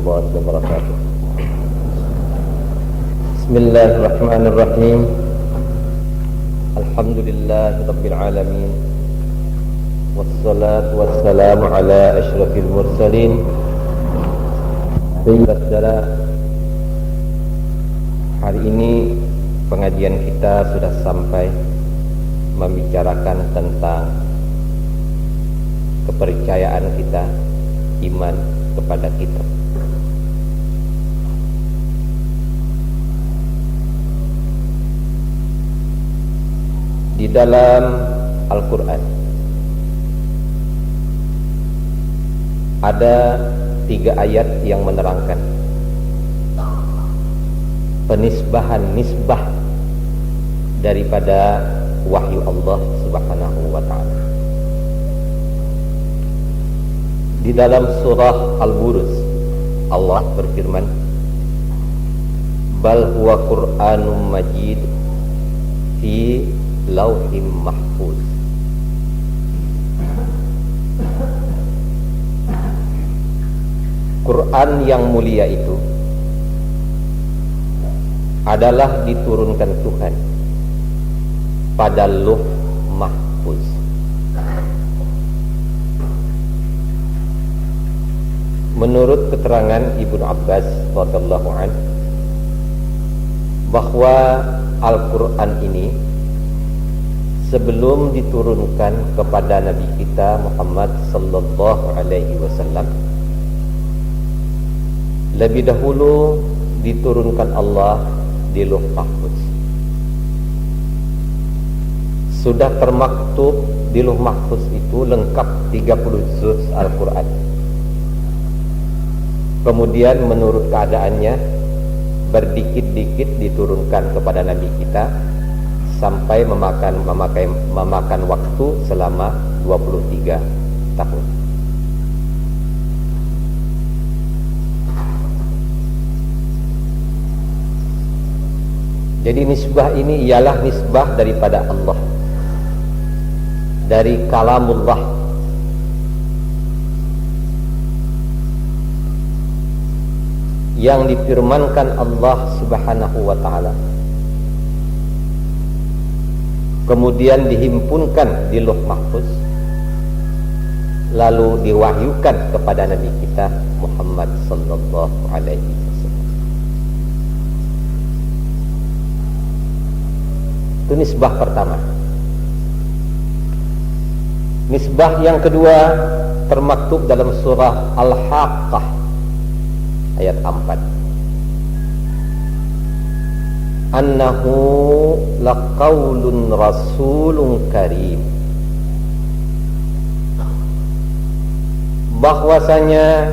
warahmatullahi wabarakatuh. Bismillahirrahmanirrahim. Alhamdulillahirabbil alamin. Wassalatu wassalamu ala asyrafil mursalin. Hari ini pengajian kita sudah sampai membicarakan tentang kepercayaan kita, iman kepada kita. Di dalam Al-Quran ada 3 ayat yang menerangkan nisbah daripada wahyu Allah Subhanahu wa ta'ala. Di dalam surah Al-Buruj Allah berfirman, bal huwa Qur'anum majid fi lauhim mahfuz. Quran yang mulia itu adalah diturunkan Tuhan pada lauh mahfuz. Menurut keterangan Ibnu Abbas radhiyallahu anhu bahwa Al-Quran ini sebelum diturunkan kepada Nabi kita Muhammad sallallahu alaihi wasallam, lebih dahulu diturunkan Allah di lauh mahfuz. Sudah termaktub di lauh mahfuz itu lengkap 30 juz Al-Quran. Kemudian menurut keadaannya berdikit-dikit diturunkan kepada Nabi kita sampai memakan waktu selama 23 tahun. Jadi nisbah ini ialah nisbah daripada Allah, dari kalamullah, yang difirmankan Allah Subhanahu wa ta'ala, kemudian dihimpunkan di lauh mahfuz, lalu diwahyukan kepada Nabi kita Muhammad sallallahu alaihi wasallam. Itu nisbah pertama. Nisbah yang kedua termaktub dalam surah Al-Haqqah ayat 4. Annahu laqaulun rasulun karim. Bahwasanya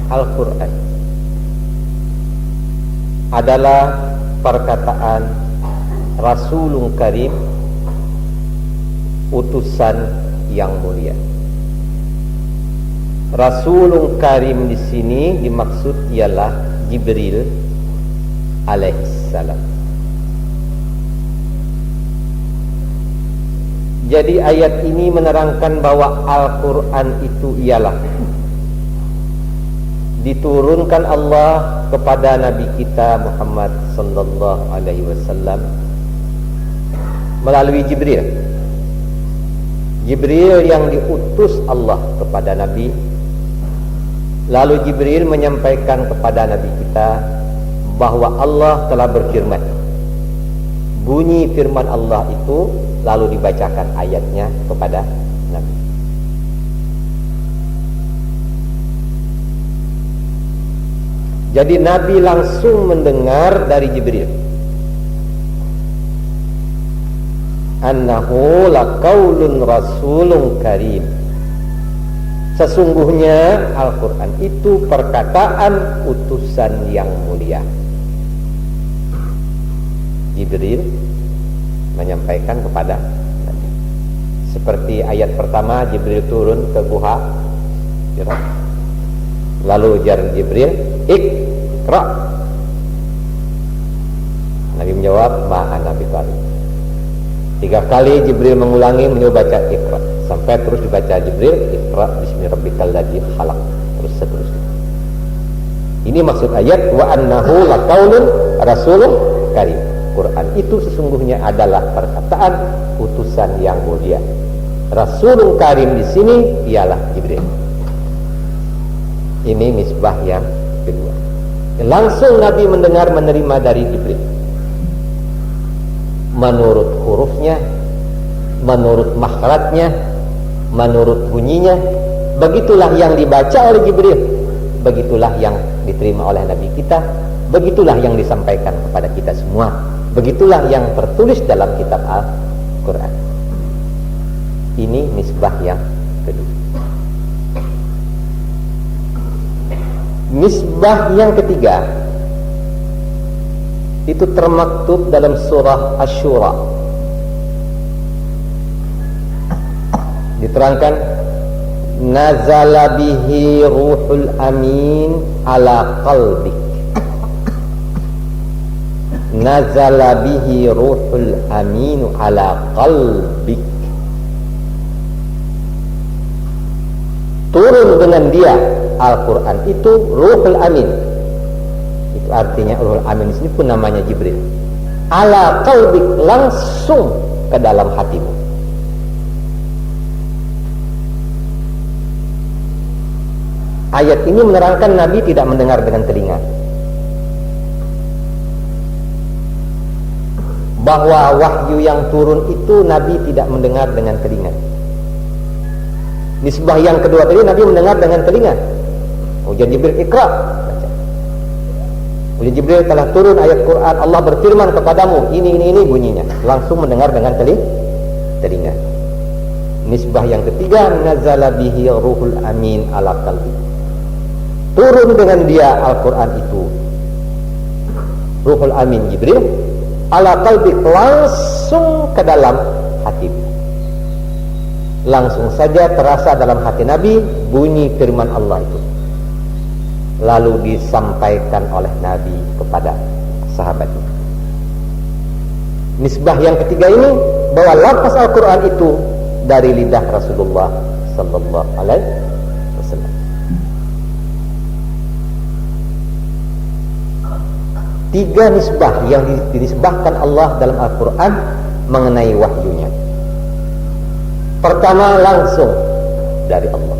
Al-Quran adalah perkataan Rasulun Karim, utusan yang mulia. Rasulun Karim di sini dimaksud ialah Jibril alaihissalam. Jadi ayat ini menerangkan bahwa Al-Quran itu ialah diturunkan Allah kepada Nabi kita Muhammad sallallahu alaihi wasallam melalui Jibril. Jibril yang diutus Allah kepada Nabi, lalu Jibril menyampaikan kepada Nabi kita bahwa Allah telah berfirman. Bunyi firman Allah itu lalu dibacakan ayatnya kepada Nabi. Jadi Nabi langsung mendengar dari Jibril, annahu laqaulun rasulun karim. Sesungguhnya Al-Quran itu perkataan utusan yang mulia. Jibril menyampaikan kepada Nabi. Seperti ayat pertama, Jibril turun ke Guha Hira. Lalu ujar Jibril, Iqra. Nabi menjawab, ma ana biqari. 3 kali Jibril mengulangi, beliau baca Iqra, sampai terus dibaca Jibril, Iqra bismi rabbikal ladzi khalaq, terus seterusnya. Ini maksud ayat wa annahu laqaulun rasulun karim. Quran itu sesungguhnya adalah perkataan utusan yang mulia. Rasulun karim di sini ialah Jibril. Ini misbah yang kedua. Langsung Nabi mendengar menerima dari Jibril. Menurut hurufnya, menurut makhrajnya, menurut bunyinya, begitulah yang dibaca oleh Jibril, begitulah yang diterima oleh Nabi kita, begitulah yang disampaikan kepada kita semua, begitulah yang tertulis dalam kitab Al-Quran. Ini misbah yang kedua. Misbah yang ketiga itu termaktub dalam surah Asy-Syura. Diterangkan nazala bihi ruhul amin ala qalbik. Nazala bihi ruhul amin ala qalbik. Turun dengan dia Al-Quran itu ruhul amin. Itu artinya ruhul amin di sini pun namanya Jibril. Ala qalbik, langsung ke dalam hatimu. Ayat ini menerangkan Nabi tidak mendengar dengan telinga, bahwa wahyu yang turun itu Nabi tidak mendengar dengan telinga. Nisbah yang kedua tadi Nabi mendengar dengan telinga. Ujian Jibril Iqra, baca. Ujian Jibril telah turun ayat Quran, Allah berfirman kepadamu ini bunyinya, langsung mendengar dengan telinga. Nisbah yang ketiga nazala bihi ruhul amin ala qalbi. Turun dengan dia Al-Quran itu ruhul amin Jibril ala qalbi, langsung ke dalam hatimu. Langsung saja terasa dalam hati Nabi bunyi firman Allah itu, lalu disampaikan oleh Nabi kepada sahabatnya. Nisbah yang ketiga ini bahwa lafaz Al-Quran itu dari lidah Rasulullah sallallahu alaihi wasallam. Tiga nisbah yang dinisbahkan Allah dalam Al-Quran mengenai wahyunya. Pertama, langsung dari Allah,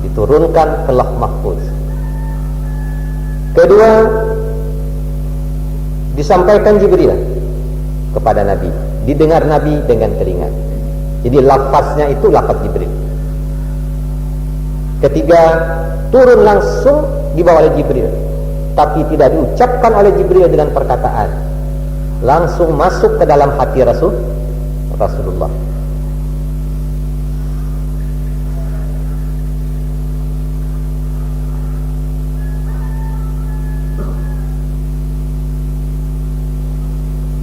diturunkan ke Lauh Mahfuz. Kedua, disampaikan Jibril kepada Nabi, didengar Nabi dengan telinga. Jadi lafaznya itu lafaz Jibril. Ketiga, turun langsung dibawa oleh Jibril, tapi tidak diucapkan oleh Jibril dengan perkataan, langsung masuk ke dalam hati Rasulullah.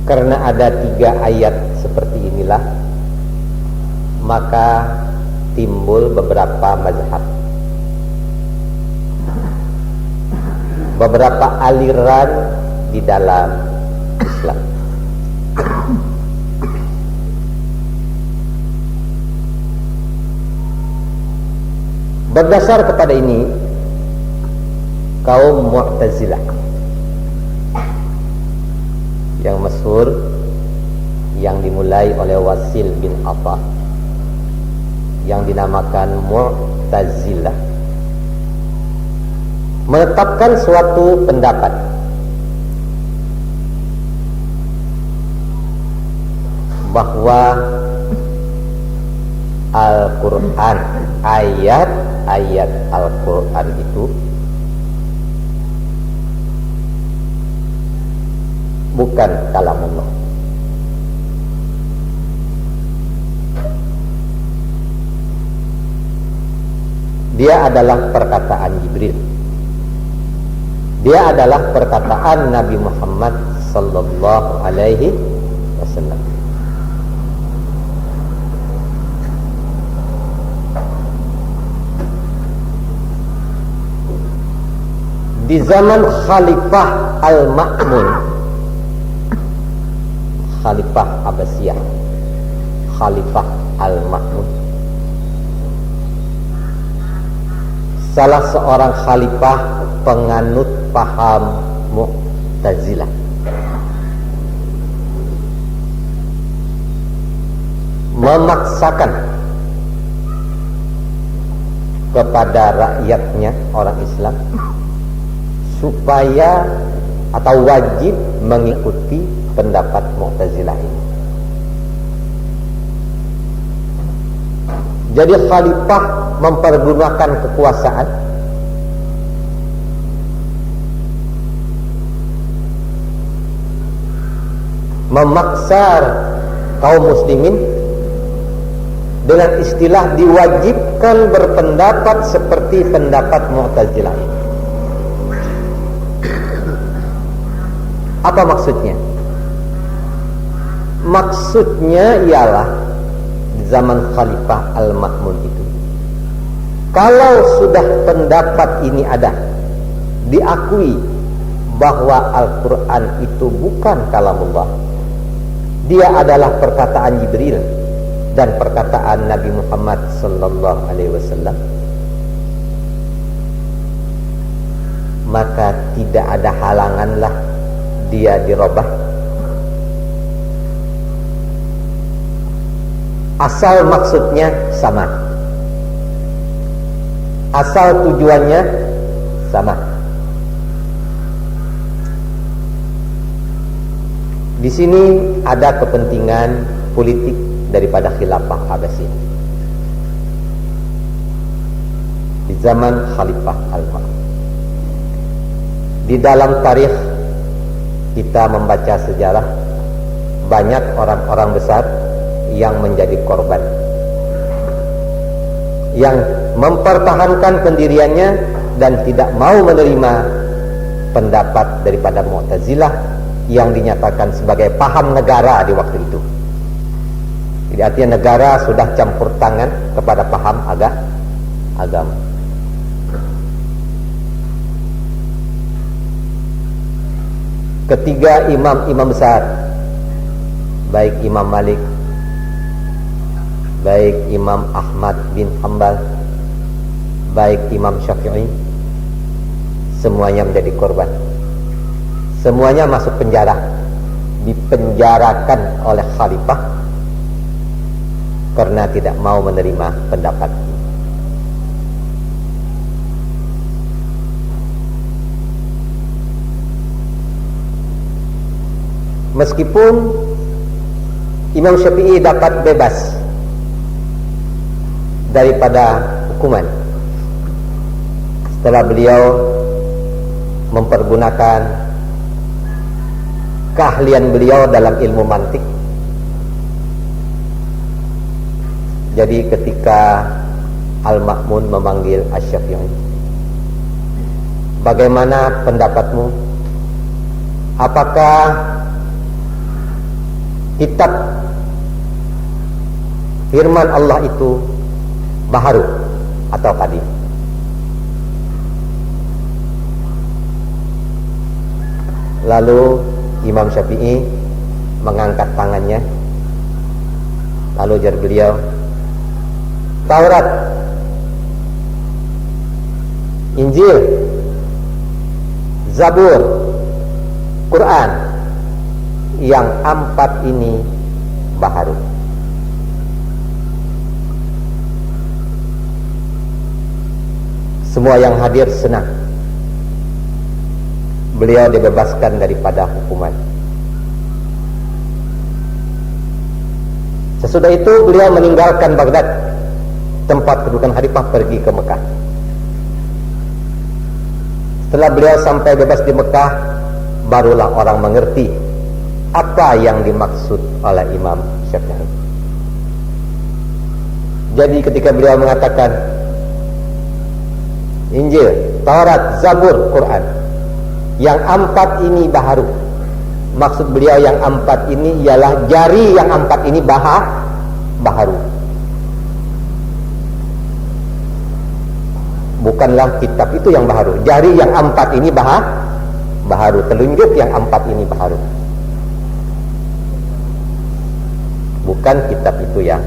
Karena ada tiga ayat seperti inilah, maka timbul beberapa mazhab, beberapa aliran di dalam Islam. Berdasar kepada ini, kaum Mu'tazilah yang masyhur, yang dimulai oleh Wasil bin Atha, yang dinamakan Mu'tazilah, menetapkan suatu pendapat bahwa Al-Quran, ayat Al-Quran itu bukan kalamullah. Dia adalah perkataan Jibril. Dia adalah perkataan Nabi Muhammad sallallahu alaihi wasallam. Di zaman Khalifah Al-Ma'mun, Khalifah Abbasiyah, Khalifah Al-Ma'mun, salah seorang khalifah penganut paham Mu'tazilah. Memaksakan kepada rakyatnya orang Islam supaya atau wajib mengikuti pendapat Mu'tazilah ini. Jadi khalifah mempergunakan kekuasaan memaksa kaum muslimin dengan istilah diwajibkan berpendapat seperti pendapat Mu'tazilah ini. Apa maksudnya? Maksudnya ialah di zaman Khalifah Al-Ma'mun itu, kalau sudah pendapat ini ada, diakui bahwa Al-Quran itu bukan kalamullah, dia adalah perkataan Jibril dan perkataan Nabi Muhammad sallallahu alaihi wasallam, maka tidak ada halanganlah dia dirubah, asal maksudnya sama, asal tujuannya sama. Di sini ada kepentingan politik daripada khilafah Abbasiyah di zaman Khalifah Al-Ma'mun. Di dalam tarikh kita membaca sejarah, banyak orang-orang besar yang menjadi korban, yang mempertahankan pendiriannya dan tidak mau menerima pendapat daripada Mu'tazilah yang dinyatakan sebagai paham negara di waktu itu. Jadi artinya negara sudah campur tangan kepada paham agama. Ketiga imam-imam besar, baik Imam Malik, baik Imam Ahmad bin Hanbal, baik Imam Syafi'i, semuanya menjadi korban. Semuanya masuk penjara, dipenjarakan oleh khalifah karena tidak mau menerima pendapat. Meskipun Imam Syafi'i dapat bebas daripada hukuman setelah beliau mempergunakan keahlian beliau dalam ilmu mantik. Jadi ketika Al-Ma'mun memanggil Asy-Syafi'i, bagaimana pendapatmu? Apakah kitab firman Allah itu baharu atau qadim? Lalu Imam Syafi'i mengangkat tangannya, lalu ujar beliau, Taurat, Injil, Zabur, Quran, yang 4 ini baharu. Semua yang hadir senang. Beliau dibebaskan daripada hukuman. Sesudah itu beliau meninggalkan Baghdad, tempat kedudukan khalifah, pergi ke Mekah. Setelah beliau sampai bebas di Mekah, barulah orang mengerti apa yang dimaksud oleh Imam Syafi'i. Jadi ketika beliau mengatakan Injil, Taurat, Zabur, Quran, yang 4 ini baharu, maksud beliau yang 4 ini ialah jari yang 4 ini baharu. Bukanlah kitab itu yang baharu, jari yang 4 ini baharu, telunjuk yang 4 ini baharu. Bukan kitab itu yang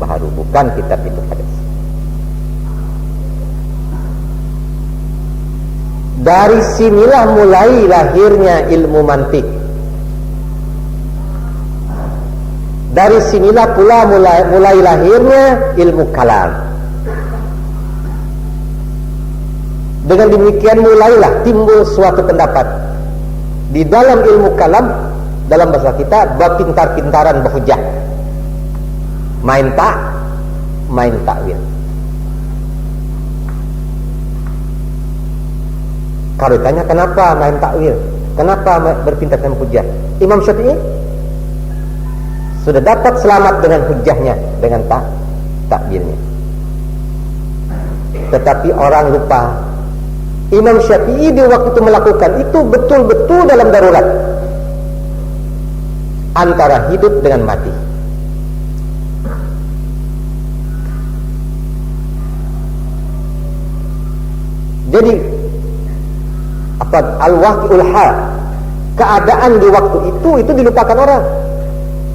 baharu, bukan kitab itu hadis. Dari sinilah mulai lahirnya ilmu mantik. Dari sinilah pula mulai lahirnya ilmu kalam. Dengan demikian mulailah timbul suatu pendapat di dalam ilmu kalam, dalam bahasa kita berpintar-pintaran berhujah, main takwil. Kalau ditanya kenapa main takwil, kenapa berpintar-pintaran hujah, Imam Syafi'i sudah dapat selamat dengan hujahnya, dengan takwilnya. Tetapi orang lupa, Imam Syafi'i di waktu itu melakukan itu betul-betul dalam darurat antara hidup dengan mati. Jadi apa al-waqi'ul hal, keadaan di waktu itu dilupakan orang.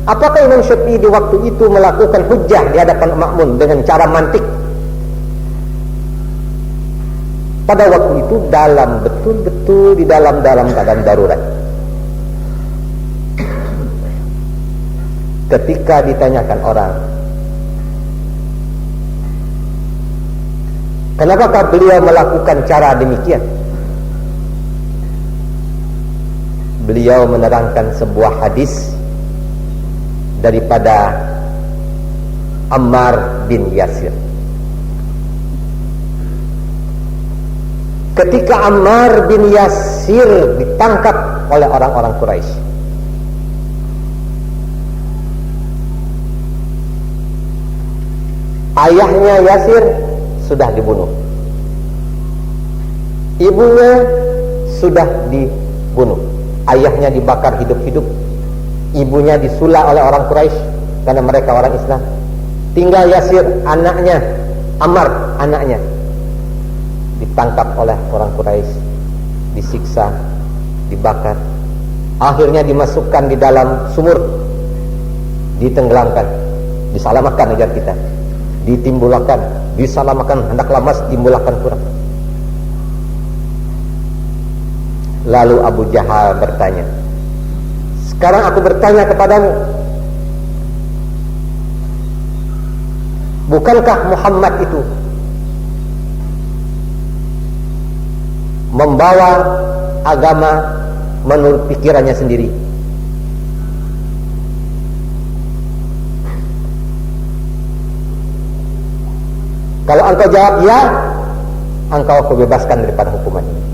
Apakah Imam Syafi'i di waktu itu melakukan hujjah di hadapan makmun dengan cara mantik? Pada waktu itu dalam betul-betul di dalam keadaan darurat. Ketika ditanyakan orang, kenapakah beliau melakukan cara demikian? Beliau menerangkan sebuah hadis daripada Ammar bin Yasir. Ketika Ammar bin Yasir ditangkap oleh orang-orang Quraisy, ayahnya Yasir sudah dibunuh, ibunya sudah dibunuh, ayahnya dibakar hidup-hidup, ibunya disula oleh orang Quraisy karena mereka orang Islam. Tinggal Yasir, anaknya, Ammar, anaknya ditangkap oleh orang Quraisy, disiksa, dibakar, akhirnya dimasukkan di dalam sumur, ditenggelamkan, disalamatkan ajar kita, ditimbulkan, disalamatkan, hendak lamas, timbulkan kurang. Lalu Abu Jahal bertanya, sekarang aku bertanya kepadamu, bukankah Muhammad itu membawa agama menurut pikirannya sendiri? Kalau engkau jawab ya, engkau aku bebaskan daripada hukuman ini.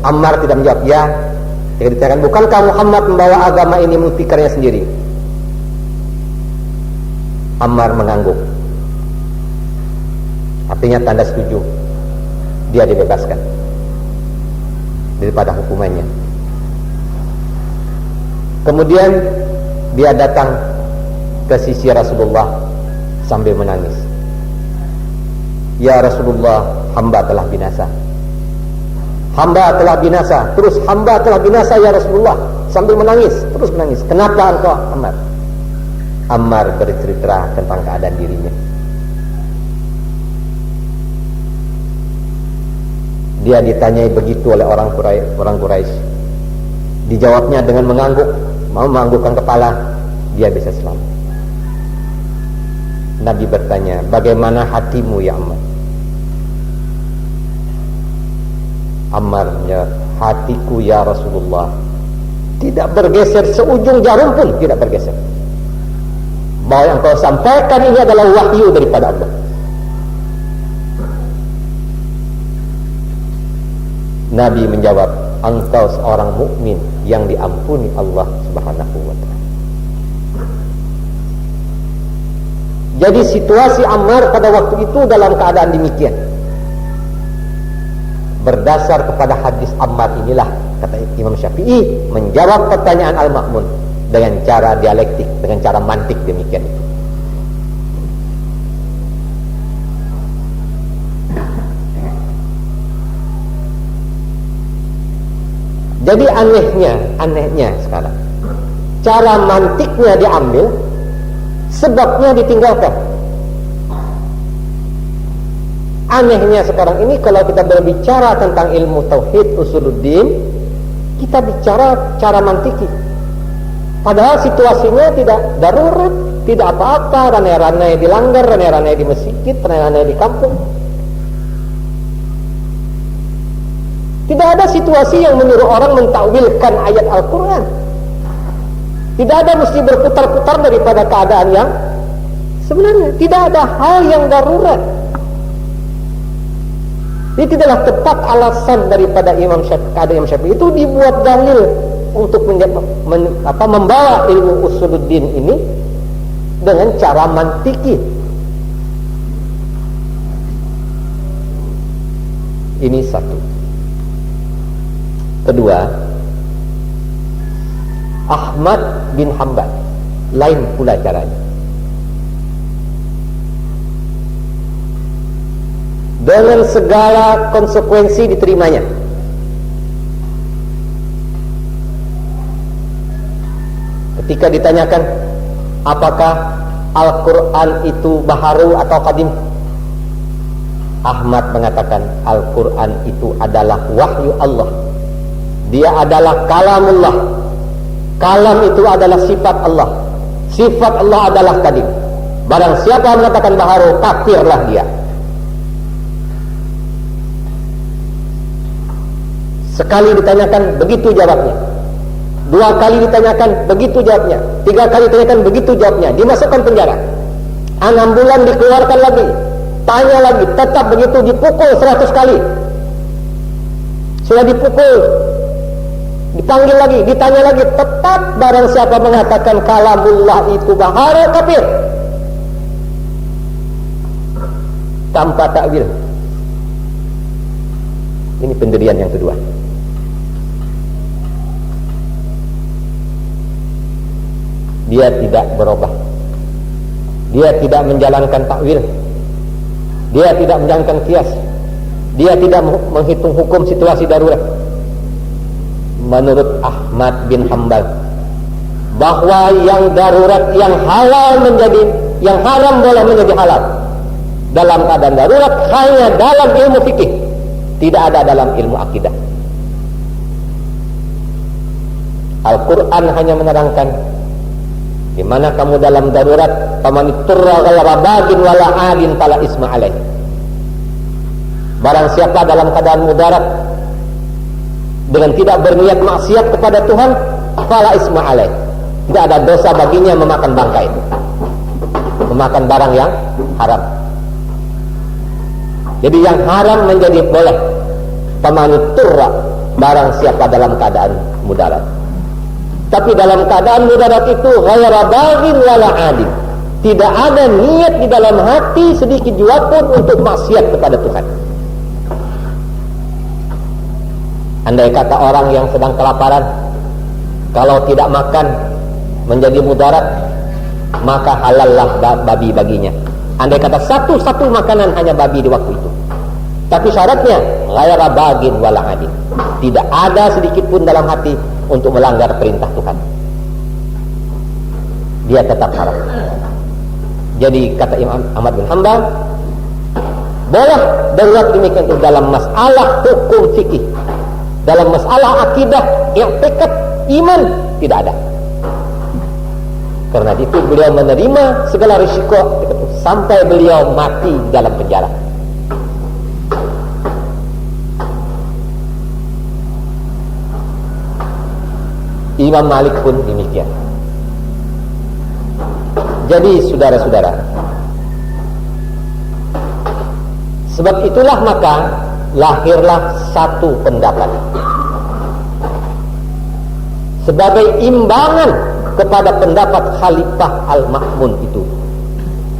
Ammar tidak menjawab ya. Dia dikatakan, bukankah Muhammad membawa agama ini menurut pikirannya sendiri? Ammar mengangguk, artinya tanda setuju, dia dibebaskan daripada hukumannya. Kemudian dia datang ke sisi Rasulullah sambil menangis. Ya Rasulullah, hamba telah binasa. Hamba telah binasa, terus hamba telah binasa ya Rasulullah, sambil menangis, terus menangis. Kenapa engkau, Ammar? Ammar bercerita tentang keadaan dirinya. Dia ditanyai begitu oleh orang Quraisy. Dijawabnya dengan mengangguk, mau menganggukkan kepala, dia bisa selamat. Nabi bertanya, bagaimana hatimu ya Ammar? Ammar menjawab, hatiku ya Rasulullah tidak bergeser seujung jarum pun, tidak bergeser. Bahwa yang kau sampaikan ini adalah wahyu daripada Allah. Nabi menjawab, engkau seorang mukmin yang diampuni Allah Subhanahu wa ta'ala. Jadi situasi Ammar pada waktu itu dalam keadaan demikian. Berdasar kepada hadis Ammar inilah, kata Imam Syafi'i, menjawab pertanyaan Al-Ma'mun dengan cara dialektik, dengan cara mantik demikian itu. Jadi anehnya sekarang, cara mantiknya diambil, sebabnya ditinggalkan. Anehnya sekarang ini kalau kita berbicara tentang ilmu tauhid usuluddin, kita bicara cara mantiki. Padahal situasinya tidak darurat, tidak apa-apa, ranai-ranai dilanggar, ranai-ranai di masjid, ranai-ranai di kampung. Tidak ada situasi yang menyuruh orang mentakwilkan ayat Al-Quran. Tidak ada mesti berputar-putar daripada keadaan yang sebenarnya. Tidak ada hal yang darurat. Ini tidaklah tepat alasan daripada Imam Syafi'i itu dibuat dalil untuk membawa ilmu usuluddin ini dengan cara mantiki. Ini satu. Kedua, Ahmad bin Hanbal lain pula caranya. Dengan segala konsekuensi diterimanya. Ketika ditanyakan apakah Al-Quran itu baharu atau qadim, Ahmad mengatakan Al-Quran itu adalah wahyu Allah. Dia adalah kalamullah. Kalam itu adalah sifat Allah. Sifat Allah adalah qadim. Barang siapa mengatakan baharu, kafirlah dia. Sekali ditanyakan, begitu jawabnya. Dua kali ditanyakan, begitu jawabnya. Tiga kali ditanyakan, begitu jawabnya. Dimasukkan penjara. 6 bulan dikeluarkan lagi. Tanya lagi, tetap begitu, dipukul 100 kali. Sudah dipukul, dipanggil lagi, ditanya lagi, tetap barang siapa mengatakan kalamullah itu baharu, kafir. Tanpa takwil. Ini pendirian yang kedua. Dia tidak berubah. Dia tidak menjalankan takwil. Dia tidak menjalankan qiyas. Dia tidak menghitung hukum situasi darurat. Menurut Ahmad bin Hanbal, bahwa yang darurat, yang halal menjadi, yang haram boleh menjadi halal dalam keadaan darurat hanya dalam ilmu fikih, tidak ada dalam ilmu akidah. Al-Quran hanya menerangkan di mana kamu dalam darurat, faman turra ghayra bagin wala adin fala isma alaih. Barang siapa dalam keadaan mudarat dengan tidak berniat maksiat kepada Tuhan, fala isma alaih. Tidak ada dosa baginya memakan bangkai, memakan barang yang haram. Jadi yang haram menjadi boleh. Faman turra, barang siapa dalam keadaan mudarat. Tapi dalam keadaan mudarat itu ghayra baghin wala adin, tidak ada niat di dalam hati sedikit jua pun untuk maksiat kepada Tuhan. Andai kata orang yang sedang kelaparan, kalau tidak makan menjadi mudarat, maka halallah babi baginya. Andai kata satu-satu makanan hanya babi di waktu itu. Tapi syaratnya ghayra baghin wala adin, tidak ada sedikit pun dalam hati untuk melanggar perintah Tuhan. Dia tetap haram. Jadi kata Imam Ahmad bin Hanbal, boleh darurat demikian itu dalam masalah hukum fikih. Dalam masalah akidah, i'tiqad, iman tidak ada. Karena itu beliau menerima segala risiko sampai beliau mati dalam penjara. Imam Malik pun demikian. Jadi saudara-saudara, sebab itulah maka lahirlah satu pendapat sebagai imbangan kepada pendapat Khalifah Al-Ma'mun itu.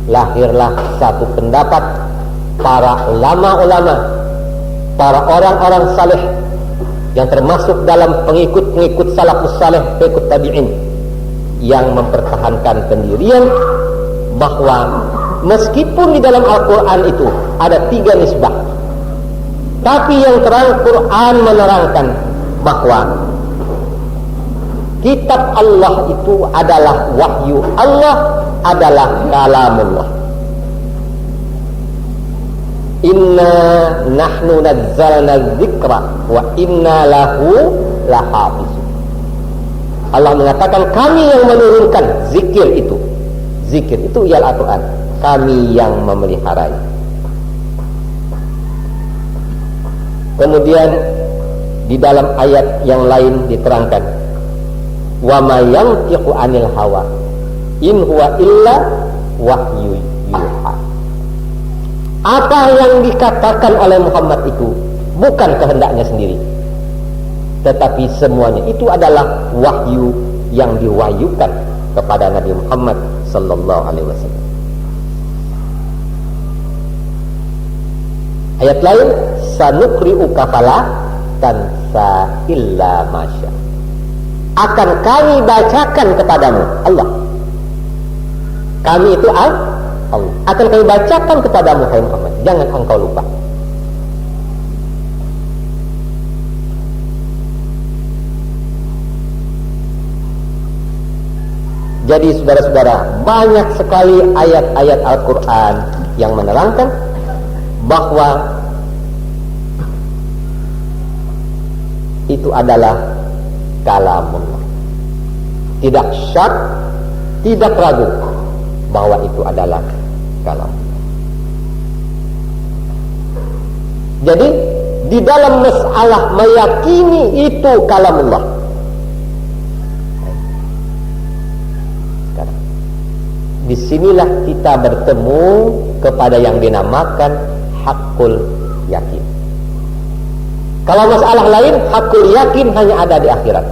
Lahirlah satu pendapat para ulama-ulama, para orang-orang saleh yang termasuk dalam pengikut-pengikut salafus saleh, pengikut tabi'in, yang mempertahankan pendirian bahwa meskipun di dalam Al-Quran itu ada 3 nisbah, tapi yang terang Quran menerangkan bahwa Kitab Allah itu adalah wahyu Allah, adalah kalamullah. Inna nahnu nazzalna dzikra wa inna lahu lahafizun. Allah mengatakan kami yang menurunkan zikir itu. Zikir itu ialah Al-Quran. Kami yang memeliharanya. Kemudian di dalam ayat yang lain diterangkan, wa ma yantiqu 'anil hawa in huwa illa wahyu yuha. Apa yang dikatakan oleh Muhammad itu bukan kehendaknya sendiri, tetapi semuanya itu adalah wahyu yang diwahyukan kepada Nabi Muhammad sallallahu alaihi wasallam. Ayat lain, sanuqri'uka fala tansa illa masya. Akan kami bacakan kepadamu, Allah. Kami itu Allah. Akan kami bacakan kepadamu, hai Muhammad. Jangan engkau lupa. Jadi saudara-saudara, banyak sekali ayat-ayat Al-Quran yang menerangkan bahwa itu adalah kalamullah. Tidak syak, tidak ragu bahwa itu adalah kalamullah. Jadi di dalam masalah meyakini itu kalamullah, disinilah kita bertemu kepada yang dinamakan hakul yakin. Kalau masalah lain, hakul yakin hanya ada di akhirat.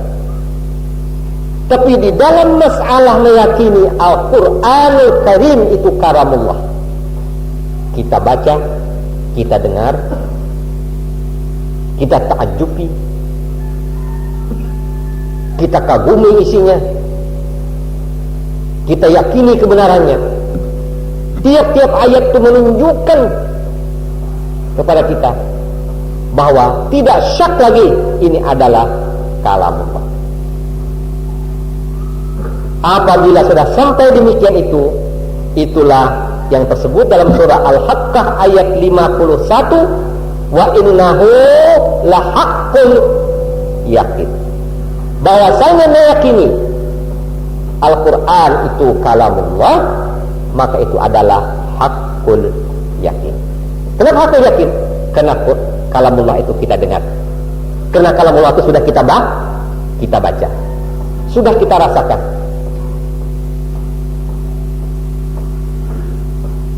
Tapi di dalam masalah meyakini Al-Quranul Karim itu kalamullah, kita baca, kita dengar, kita ta'ajubi, kita kagumi isinya, kita yakini kebenarannya. Tiap-tiap ayat itu menunjukkan kepada kita bahwa tidak syak lagi ini adalah kalamullah. Apabila sudah sampai demikian itu, itulah yang tersebut dalam surah Al-Haqqah ayat 51, wa innahu lahaqqul yakin. Bahwasanya meyakini Al-Quran itu kalamullah, maka itu adalah hakul yakin. Kenapa hakul yakin? Karena kalamullah itu kita dengar. Karena kalamullah itu sudah kita baca, sudah kita rasakan,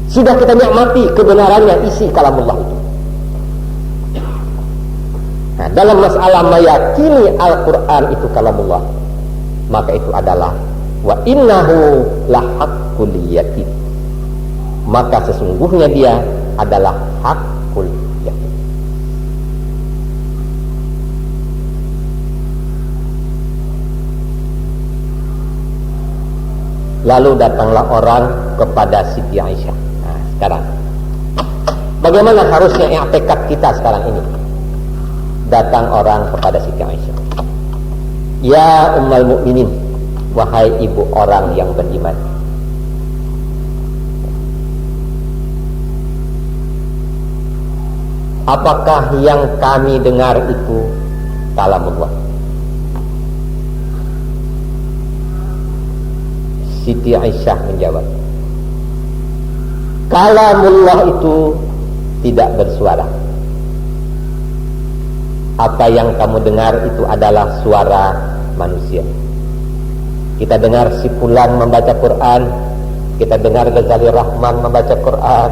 sudah kita nikmati kebenarannya isi kalamullah itu. Nah, dalam masalah meyakini Al-Quran itu kalamullah, maka itu adalah wa innahu lahaqqul yakin. Maka sesungguhnya dia adalah hakul yakin. Lalu datanglah orang kepada Siti Aisyah. Nah, sekarang bagaimana harusnya i'tikad kita sekarang ini? Datang orang kepada Siti Aisyah. Ya Ummul Mukminin, wahai ibu orang yang beriman, apakah yang kami dengar itu kalamullah? Siti Aisyah menjawab, kalamullah itu tidak bersuara. Apa yang kamu dengar itu adalah suara manusia. Kita dengar si Fulan membaca Quran, kita dengar Ghazali Rahman membaca Quran,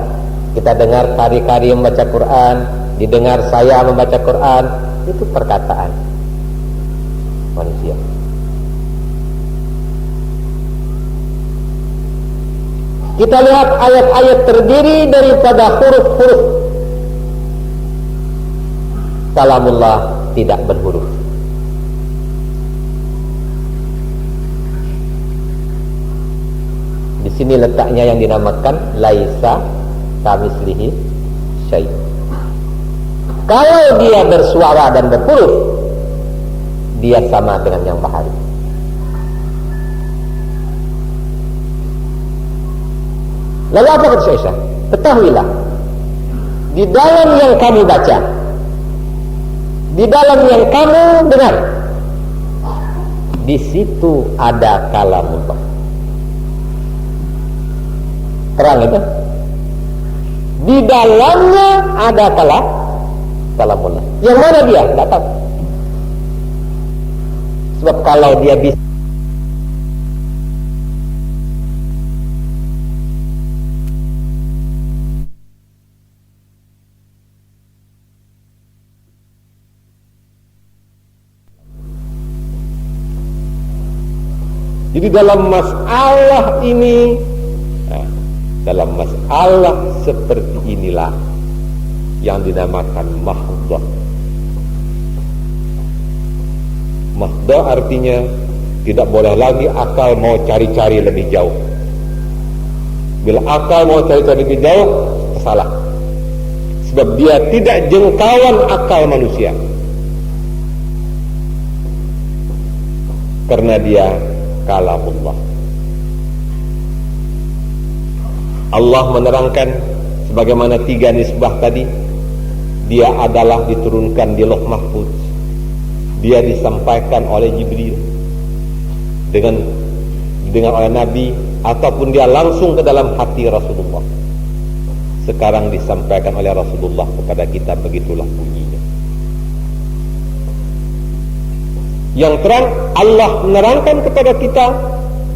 kita dengar Kari-Kari membaca Quran, didengar saya membaca Quran. Itu perkataan manusia. Kita lihat ayat-ayat terdiri daripada huruf-huruf. Kalamullah tidak berhuruf. Di sini letaknya yang dinamakan laisa kamitslihi syai'. Kalau dia bersuara dan berhuruf, dia sama dengan yang bahari. Lalu apa kata Aisyah? Ketahuilah, di dalam yang kamu baca, di dalam yang kamu dengar, di situ ada kalamullah. Terang itu. Di dalamnya ada kalamullah. Yang mana dia? Tidak tahu. Sebab kalau dia bisa jadi dalam masalah ini, dalam masalah seperti inilah yang dinamakan mahdoh. Mahdoh artinya tidak boleh lagi akal mau cari-cari lebih jauh. Bila akal mau cari-cari lebih jauh, salah. Sebab dia tidak jangkauan akal manusia. Karena dia kalamullah. Allah menerangkan sebagaimana 3 nisbah tadi, dia adalah diturunkan di Lauh Mahfuz, dia disampaikan oleh Jibril dengan oleh Nabi, ataupun dia langsung ke dalam hati Rasulullah. Sekarang disampaikan oleh Rasulullah kepada kita, begitulah bunyinya. Yang terang, Allah menerangkan kepada kita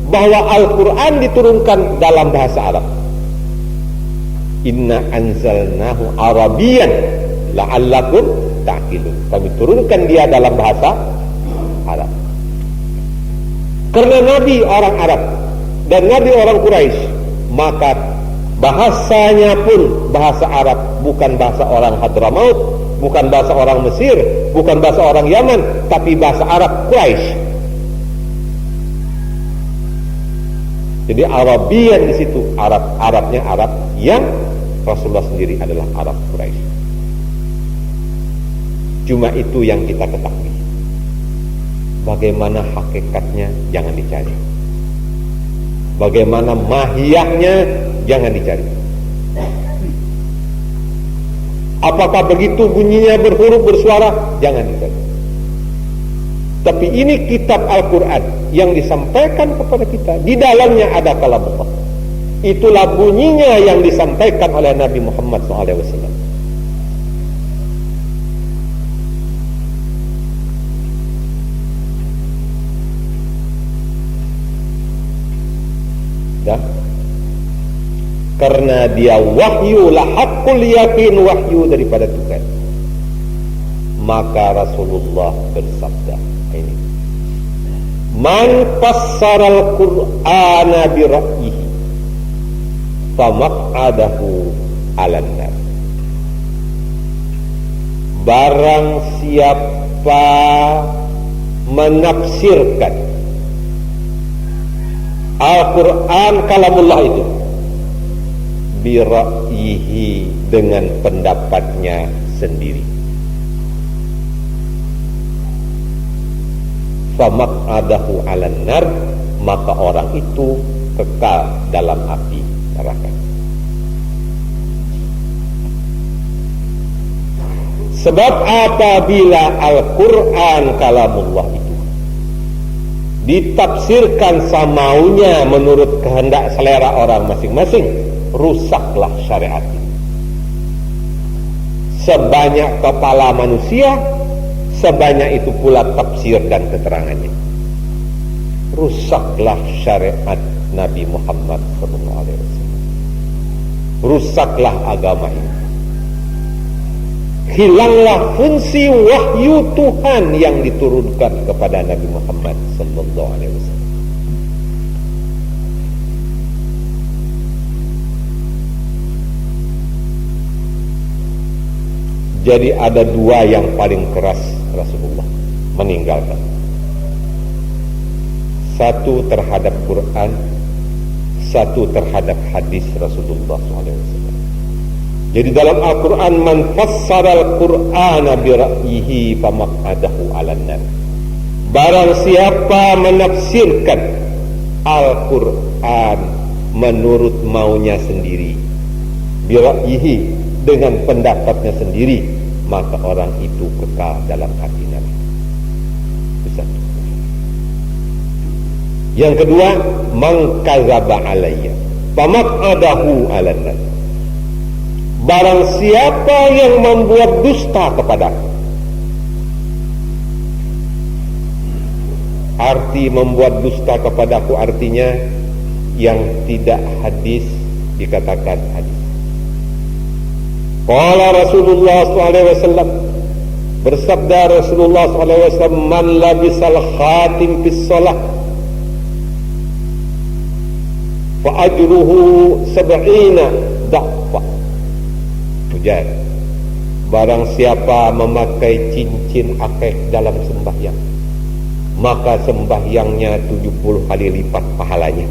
bahwa Al-Quran diturunkan dalam bahasa Arab. Inna anzalnahu Arabiyan la'allakum ta'qilun. Kami turunkan dia dalam bahasa Arab. Karena Nabi orang Arab dan Nabi orang Quraisy, maka bahasanya pun bahasa Arab, bukan bahasa orang Hadramaut, bukan bahasa orang Mesir, bukan bahasa orang Yaman, tapi bahasa Arab Quraisy. Jadi Arabian di situ, Arabnya Arab yang Rasulullah sendiri adalah Arab Quraisy. Cuma itu yang kita ketahui. Bagaimana hakikatnya jangan dicari. Bagaimana mahiyahnya jangan dicari. Apakah begitu bunyinya, berhuruf, bersuara? Jangan dicari. Tapi ini kitab Al-Quran yang disampaikan kepada kita. Di dalamnya ada kalamullah. Itulah bunyinya yang disampaikan oleh Nabi Muhammad SAW. Dan karena dia wahyu, la haqqul yakin, wahyu daripada Tuhan, maka Rasulullah bersabda ini, man fassaral Qur'ana bi ra'yihi famaq'adahu 'alan nar. Barang siapa menafsirkan Al-Quran kalamullah itu bi ra'yihi, dengan pendapatnya sendiri, famaq'adahu 'alan nar, maka orang itu kekal dalam api neraka. Sebab apabila Al-Quran kalamullah itu ditafsirkan samaunya menurut kehendak selera orang masing-masing, rusaklah syariat itu. Sebanyak kepala manusia, sebanyak itu pula tafsir dan keterangannya. Rusaklah syariat Nabi Muhammad SAW. Rusaklah agama ini. Hilanglah fungsi wahyu Tuhan yang diturunkan kepada Nabi Muhammad SAW. Jadi ada 2 yang paling keras Rasulullah meninggalkan. 1 terhadap Quran, 1 terhadap hadis Rasulullah SAW. Jadi dalam Al-Quran, man fassaral Qur'ana bi ra'yihi famaq'adahu 'alan nar. Barang siapa menafsirkan Al-Quran menurut maunya sendiri, bira'yihi, dengan pendapatnya sendiri, maka orang itu kekal dalam api neraka. Itu satu. Yang kedua, man kadzaba alayya famaq'adahu 'alan nar. Barang siapa yang membuat dusta kepadaku. Arti membuat dusta kepadaku artinya yang tidak hadis dikatakan hadis. Qala Rasulullah SAW, bersabda Rasulullah SAW, man labisal khatim fis shalah fa ajruhu 70 dha'fa. Ujar, barang siapa memakai cincin akik dalam sembahyang, maka sembahyangnya 70 kali lipat pahalanya.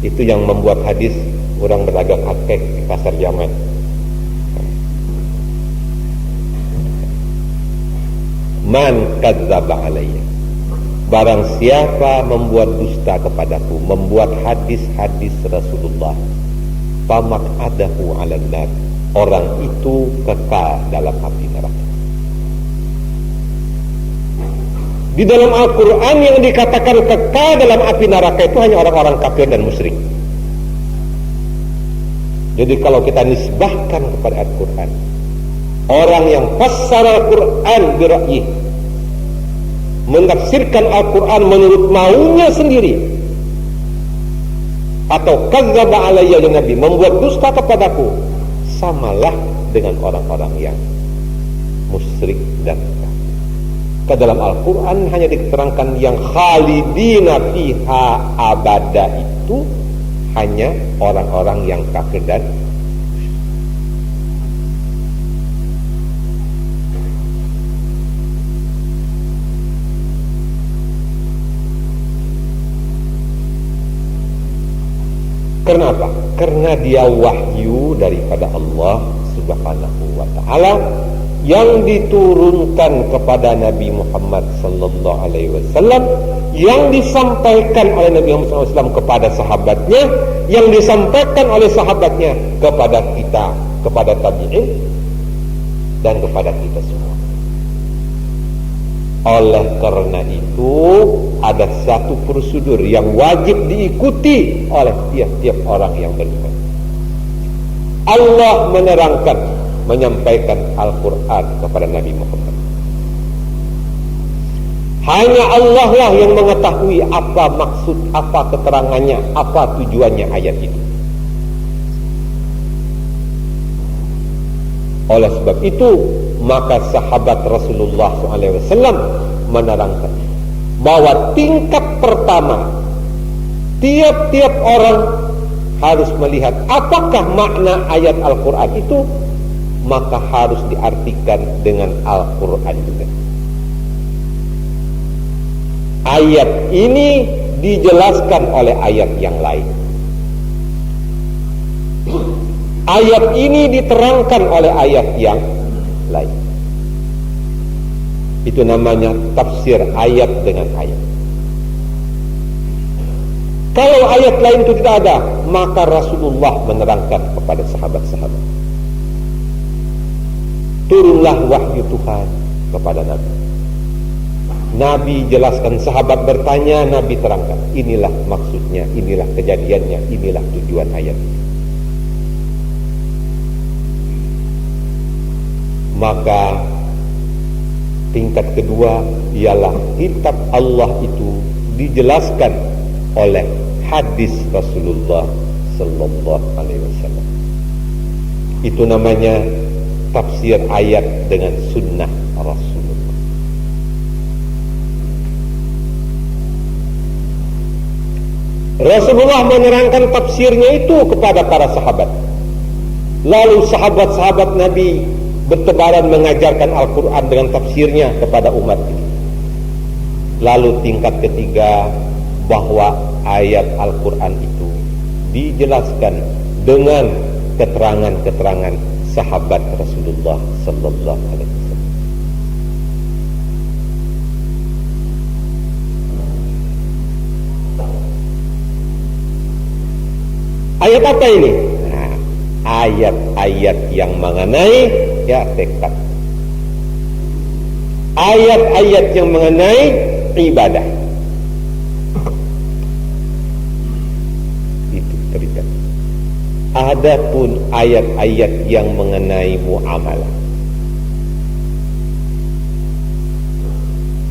Itu yang membuat hadis orang berdagang akik di pasar Yaman. Man kadzdzaba alayya, barang siapa membuat dusta kepadaku, membuat hadis-hadis Rasulullah, famaq'adahu 'alan nar, orang itu kekal dalam api neraka. Di dalam Al-Quran yang dikatakan kekal dalam api neraka itu hanya orang-orang kafir dan musyrik. Jadi kalau kita nisbahkan kepada Al-Quran, orang yang fassara Al-Quran bira'yi, menafsirkan Al-Quran menurut maunya sendiri, atau kadzdzaba alayya ya Nabi, membuat dusta kepadaku, samalah dengan orang-orang yang musyrik dan kafir. Ke dalam Al-Quran hanya diterangkan yang khalidina fiha abada, itu hanya orang-orang yang kafir dan kenapa? Karena dia wahyu daripada Allah Subhanahu wa ta'ala yang diturunkan kepada Nabi Muhammad sallallahu alaihi wasallam, yang disampaikan oleh Nabi Muhammad SAW kepada sahabatnya, yang disampaikan oleh sahabatnya kepada kita, kepada tabi'in, dan kepada kita semua. Oleh karena itu ada satu prosedur yang wajib diikuti oleh tiap-tiap orang yang beriman. Allah menerangkan, menyampaikan Al-Quran kepada Nabi Muhammad. Hanya Allah lah yang mengetahui apa maksud, apa keterangannya, apa tujuannya ayat itu. Oleh sebab itu, maka sahabat Rasulullah SAW menerangkan bahwa tingkat pertama, tiap-tiap orang harus melihat apakah makna ayat Al-Quran itu, maka harus diartikan dengan Al-Quran juga. Ayat ini dijelaskan oleh ayat yang lain. Ayat ini diterangkan oleh ayat yang lain. Itu namanya tafsir ayat dengan ayat. Kalau ayat lain itu tidak ada, maka Rasulullah menerangkan kepada sahabat-sahabat. Turunlah wahyu Tuhan kepada Nabi. Nabi jelaskan, sahabat bertanya, Nabi terangkan. Inilah maksudnya, inilah kejadiannya, inilah tujuan ayat. Maka tingkat kedua ialah kitab Allah itu dijelaskan oleh hadis Rasulullah sallallahu alaihi wasallam. Itu namanya tafsir ayat dengan sunnah Rasulullah. Rasulullah menerangkan tafsirnya itu kepada para sahabat. Lalu sahabat-sahabat Nabi bertebaran mengajarkan Al-Quran dengan tafsirnya kepada umat ini. Lalu tingkat ketiga, bahwa ayat Al-Quran itu dijelaskan dengan keterangan-keterangan sahabat Rasulullah sallallahu alaihi wasallam. Ayat apa ini? Nah, ayat-ayat yang mengenai ya tekad. Ayat-ayat yang mengenai ibadah. Itu terikat. Adapun ayat-ayat yang mengenai muamalah,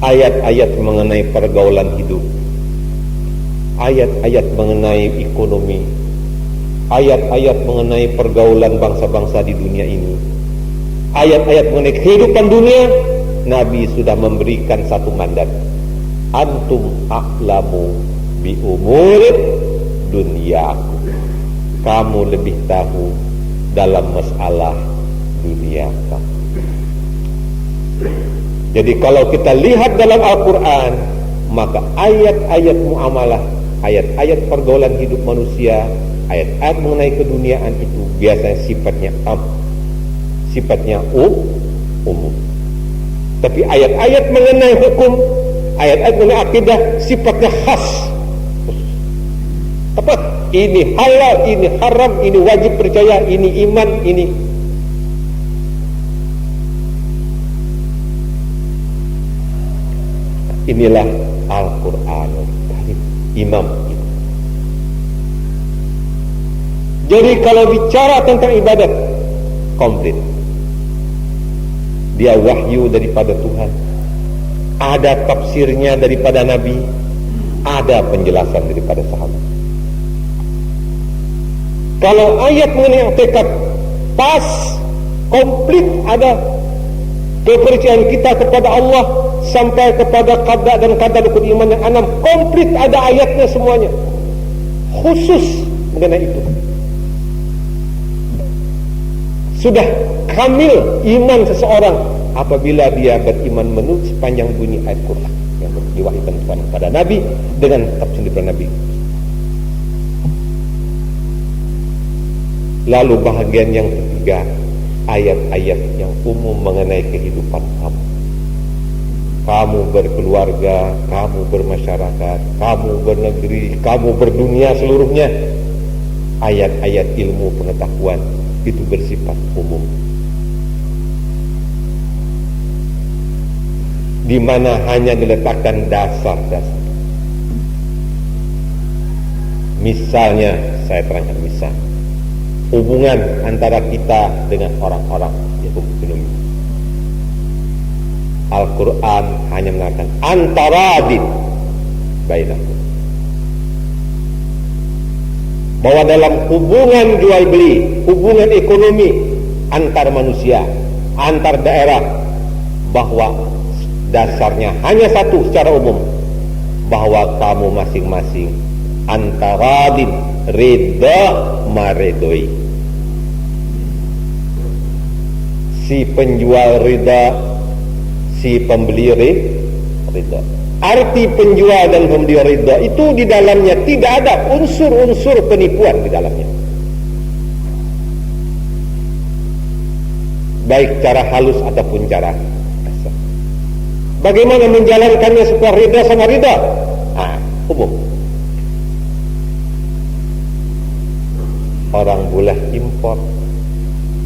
ayat-ayat mengenai pergaulan hidup, ayat-ayat mengenai ekonomi, ayat-ayat mengenai pergaulan bangsa-bangsa di dunia ini, ayat-ayat mengenai kehidupan dunia, Nabi sudah memberikan satu mandat. Antum a'lamu bi umurid dunyakum. Kamu lebih tahu dalam masalah dunia kamu. Jadi kalau kita lihat dalam Al-Quran, maka ayat-ayat muamalah, ayat-ayat pergaulan hidup manusia, ayat-ayat mengenai keduniaan itu biasanya sifatnya umum. Tapi ayat-ayat mengenai hukum, ayat-ayat mengenai akidah sifatnya khas. Tepat, ini halal, ini haram, ini wajib percaya, ini iman, ini. Inilah Al-Quranul Karim, imam itu. Jadi kalau bicara tentang ibadat, komplit. Dia wahyu daripada Tuhan, ada tafsirnya daripada Nabi, ada penjelasan daripada sahabat. Kalau ayat mengenai tekad pas, komplit, ada kepercayaan kita kepada Allah sampai kepada qada dan qadar rukun iman yang 6, komplit, ada ayatnya semuanya, khusus mengenai itu. Sudah kamil iman seseorang apabila dia beriman menurut sepanjang bunyi ayat Quran yang diwahyukan Tuhan kepada Nabi dengan tafsir daripada Nabi. Lalu bahagian yang ketiga, ayat-ayat yang umum mengenai kehidupan kamu. Kamu berkeluarga, kamu bermasyarakat, kamu bernegeri, kamu berdunia seluruhnya. Ayat-ayat ilmu pengetahuan itu bersifat umum, di mana hanya diletakkan dasar-dasar. Misalnya, saya terangkan misal hubungan antara kita dengan orang-orang yaitu ekonomi. Al-Quran hanya mengatakan antaradin bainakum, bahwa dalam hubungan jual beli, hubungan ekonomi antar manusia, antar daerah, bahwa dasarnya hanya satu secara umum, bahwa kamu masing-masing antaradin, ridha maredoi. Si penjual ridha, si pembeli ridha. Arti penjual dan pembeli ridha itu di dalamnya tidak ada unsur-unsur penipuan di dalamnya, baik cara halus ataupun cara kasar. Bagaimana menjalankannya supaya ridha sama ridha? Umum. Orang boleh impor,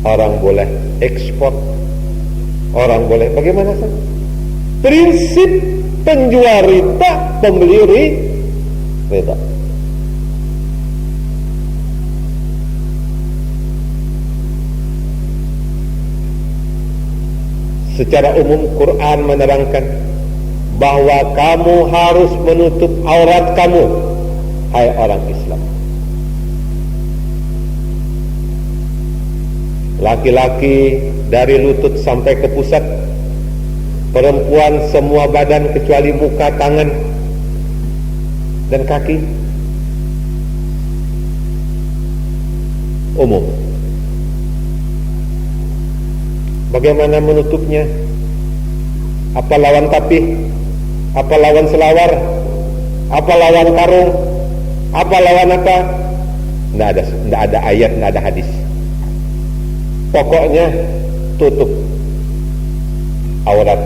orang boleh ekspor, orang boleh bagaimana saja. Prinsip penjual ridha, pembeli ridha. Secara umum Quran menerangkan bahwa kamu harus menutup aurat kamu, hai orang Islam. Laki-laki dari lutut sampai ke pusat, perempuan semua badan kecuali muka, tangan, dan kaki. Umum. Bagaimana menutupnya? Apa lawan tapih? Apa lawan selawar? Apa lawan karung? Apa lawan apa? Tidak ada ayat, tidak ada hadis. Pokoknya tutup aurat,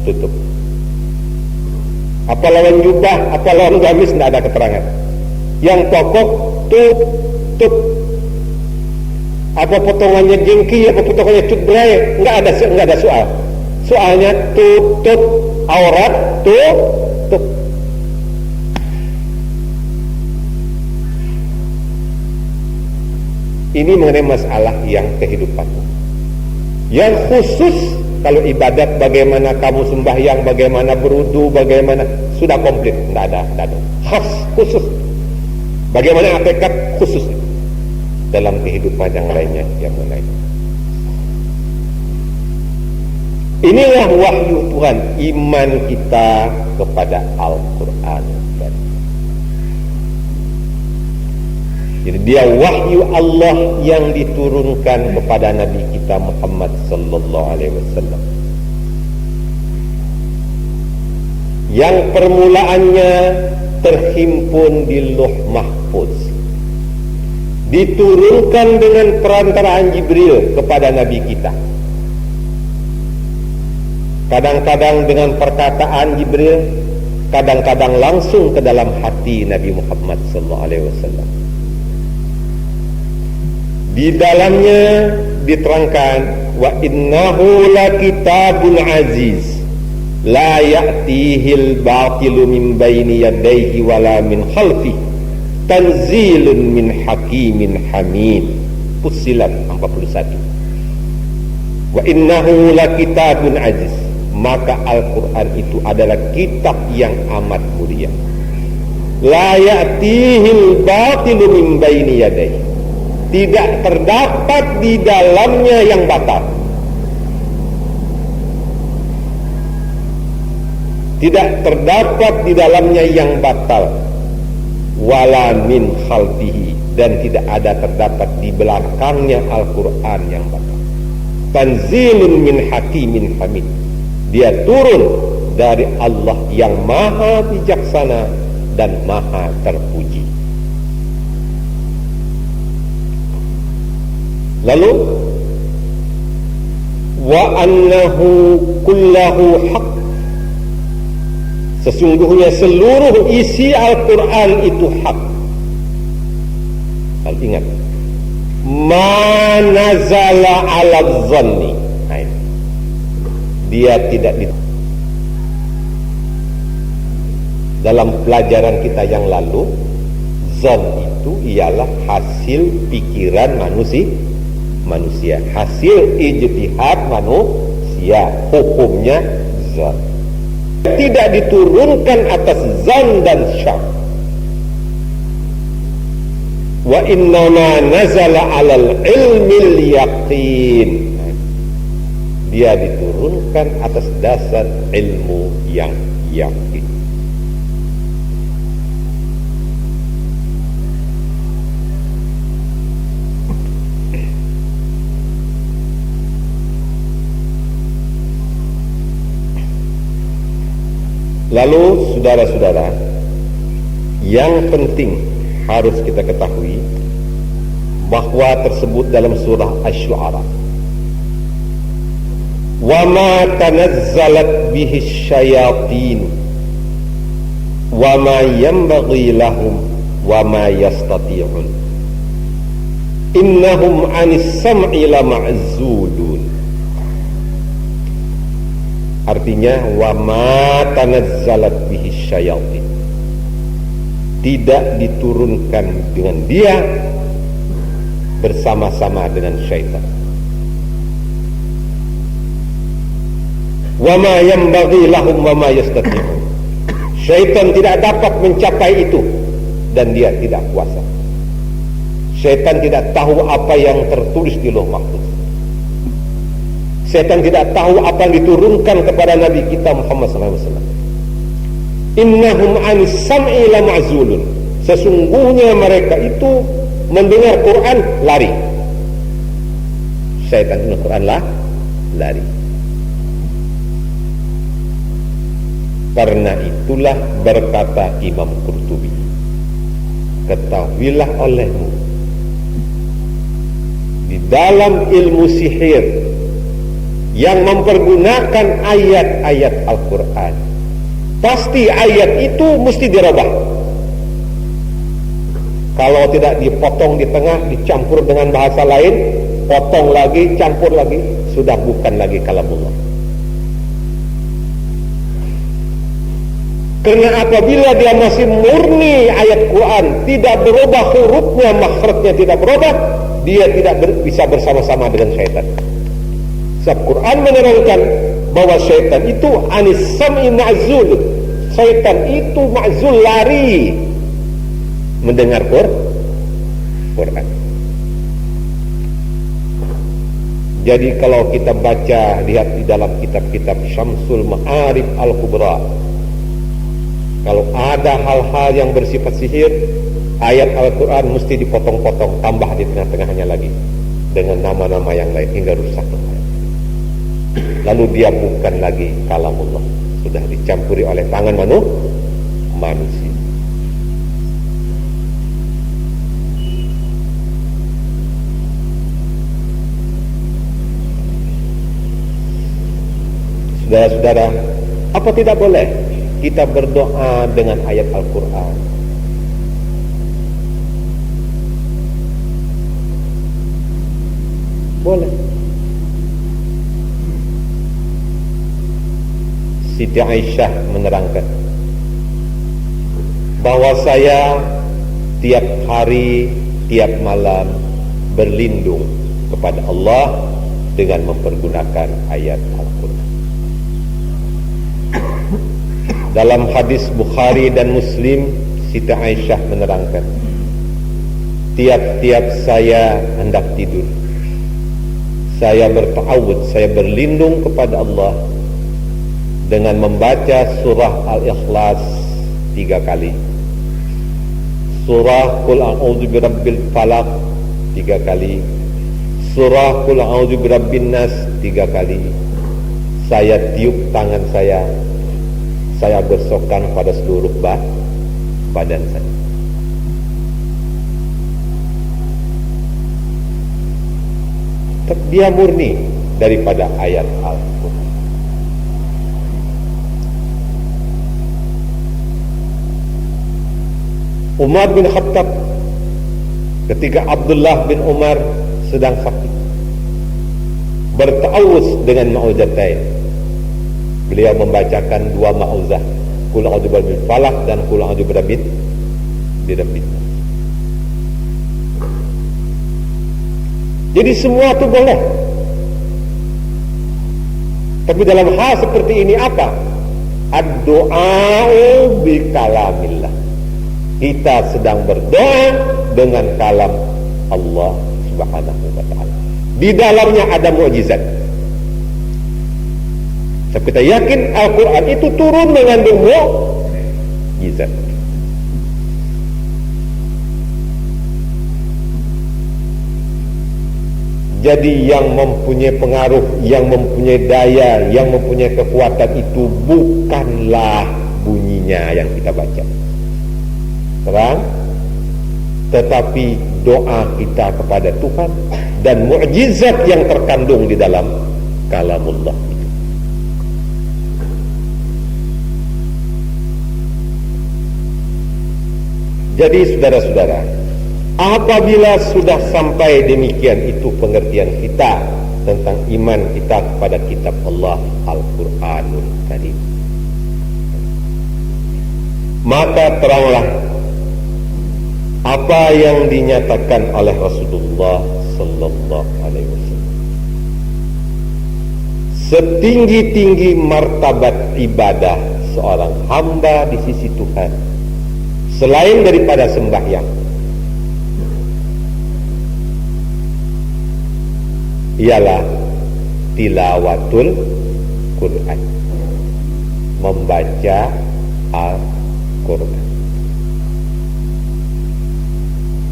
tutup. Apa lawan jubah, apa lawan gamis, tidak ada keterangan. Yang pokok tut. Apa potongannya jengki, apa potongannya cutbray? Enggak ada soal. Soalnya tutut aurat tutup. Ini mengenai masalah yang kehidupan. Yang khusus kalau ibadat, bagaimana kamu sembahyang, bagaimana berudu, bagaimana, sudah komplit, tidak ada. Khas khusus. Bagaimana hakikat khusus dalam kehidupan yang lainnya yang lain. Inilah wahyu Tuhan, iman kita kepada Al-Quran. Jadi dia wahyu Allah yang diturunkan kepada Nabi kita Muhammad sallallahu alaihi wasallam. Yang permulaannya terhimpun di Lauh Mahfuz. Diturunkan dengan perantaraan Jibril kepada Nabi kita. Kadang-kadang dengan perkataan Jibril, kadang-kadang langsung ke dalam hati Nabi Muhammad sallallahu alaihi wasallam. Di dalamnya diterangkan, wa innahu lakitabun aziz la ya'tihil batilu min baini yadayhi wala min khalfihi tanzilun min hakimin hamid. Fussilat 41. Wa innahu lakitabun aziz, maka Al-Quran itu adalah kitab yang amat mulia. La ya'tihil batilu min baini yadayhi, tidak terdapat di dalamnya yang batal. Tidak terdapat di dalamnya yang batal. Wala min khalfihi, dan tidak ada terdapat di belakangnya Al-Quran yang batal. Tanzilun min hakimin hamid, dia turun dari Allah yang maha bijaksana dan maha terpuji. Lalu wa annahu kullahu haq, sesungguhnya seluruh isi Al-Quran itu hak. Al ingat, ma nazala ala dhanni, dia tidak dalam pelajaran kita yang lalu, zon itu ialah hasil pikiran manusia, hasil ijtihad manusia, hukumnya zon. Tidak diturunkan atas zon dan syak. Wa innama nazala alal ilmil yaqin, dia diturunkan atas dasar ilmu yang yakin. Lalu saudara-saudara, yang penting harus kita ketahui bahwa tersebut dalam surah Asy-Syu'ara, wa ma tanazzalat bihi syayatin wa ma yanbaghi lahum wa ma yastati'un innahum 'anis sam'i lama'zulun. Artinya, wa ma tanazzalat bihi syayatin, tidak diturunkan dengan dia bersama-sama dengan syaitan. Wa ma yanbaghi lahum wa ma yastati'un, syaitan tidak dapat mencapai itu dan dia tidak kuasa. Syaitan tidak tahu apa yang tertulis di Lauh Mahfuz. Syaitan tidak tahu apa yang diturunkan kepada Nabi kita Muhammad SAW. Innahum 'anis sam'i lama'zulun, sesungguhnya mereka itu mendengar Quran lari. Syaitan mendengar Quran lari. Karena itulah berkata Imam Qurtubi, ketahuilah olehmu, di dalam ilmu sihir yang mempergunakan ayat-ayat Al-Quran, pasti ayat itu mesti dirubah. Kalau tidak dipotong di tengah, dicampur dengan bahasa lain, potong lagi, campur lagi, sudah bukan lagi kalamullah. Karena apabila dia masih murni ayat Quran, tidak berubah hurufnya, makhrajnya tidak berubah, dia tidak bisa bersama-sama dengan syaitan. Sebab Quran menerangkan bahwa syaitan itu anis sam'i ma'zul. Syaitan itu ma'zul, lari mendengar Quran. Jadi kalau kita baca, lihat di dalam kitab-kitab Syamsul Ma'arif Al-Kubra, kalau ada hal-hal yang bersifat sihir, ayat Al-Quran mesti dipotong-potong, tambah di tengah-tengahnya lagi dengan nama-nama yang lain hingga rusak. Lalu dia bukan lagi kalamullah, sudah dicampuri oleh tangan manusia. Saudara-saudara, apa tidak boleh kita berdoa dengan ayat Al-Quran? Boleh. Siti Aisyah menerangkan bahwa saya tiap hari, tiap malam berlindung kepada Allah dengan mempergunakan ayat Al-Quran. Dalam hadis Bukhari dan Muslim, Siti Aisyah menerangkan, tiap-tiap saya hendak tidur, saya berta'awud, saya berlindung kepada Allah dengan membaca surah Al-Ikhlas 3 kali, surah Qul a'udzu birabbil falaq 3 kali, surah Qul a'udzu birabbin nas 3 kali. Saya tiup tangan saya gosokkan pada seluruh badan saya. Dia murni daripada ayat Al-Quran. Umar bin Khattab, ketika Abdullah bin Umar sedang sakit, berta'awuz dengan ma'uzatain. Beliau membacakan 2 ma'uzah, Qul a'udzu birabbil falaq dan Qul a'udzu birabbin nas. Jadi semua itu boleh. Tapi dalam hal seperti ini apa? Ad-du'a'u bi kalamillah. Kita sedang berdoa dengan kalam Allah Subhanahu wa ta'ala. Di dalamnya ada mukjizat. Tapi kita yakin Al-Quran itu turun mengandung mukjizat. Jadi yang mempunyai pengaruh, yang mempunyai daya, yang mempunyai kekuatan itu bukanlah bunyinya yang kita baca, terang, tetapi doa kita kepada Tuhan dan mukjizat yang terkandung di dalam kalamullah itu. Jadi saudara-saudara, apabila sudah sampai demikian itu pengertian kita tentang iman kita kepada kitab Allah Al-Quranul Karim, maka teranglah apa yang dinyatakan oleh Rasulullah Sallallahu Alaihi Wasallam. Setinggi-tinggi martabat ibadah seorang hamba di sisi Tuhan, selain daripada sembahyang, ialah tilawatul Quran, membaca Al-Quran.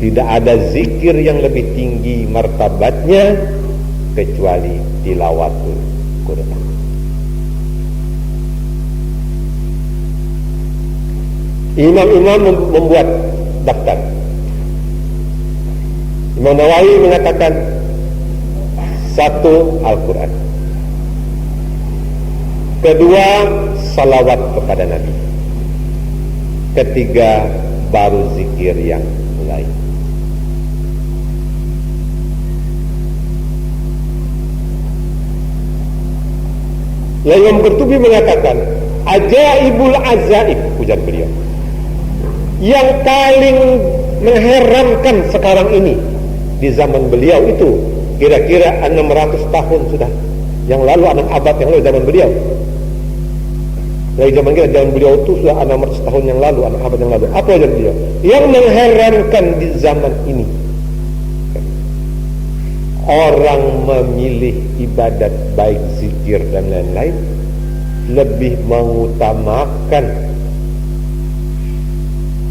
Tidak ada zikir yang lebih tinggi martabatnya kecuali tilawatul Quran. Imam-imam membuat daftar. Imam Nawawi mengatakan 1 Al-Quran, 2 salawat kepada Nabi, 3 baru zikir yang lain. lain. Imam Qurtubi mengatakan, ajaibul azaib, ujar beliau, yang paling mengherankan sekarang ini di zaman beliau itu kira-kira 600 tahun sudah yang lalu, 6 abad yang lalu zaman beliau. Dari zaman kita, zaman beliau itu sudah 600 tahun yang lalu, 6 abad yang lalu. Apa yang beliau? Yang mengherankan di zaman ini, orang memilih ibadat baik zikir dan lain-lain lebih mengutamakan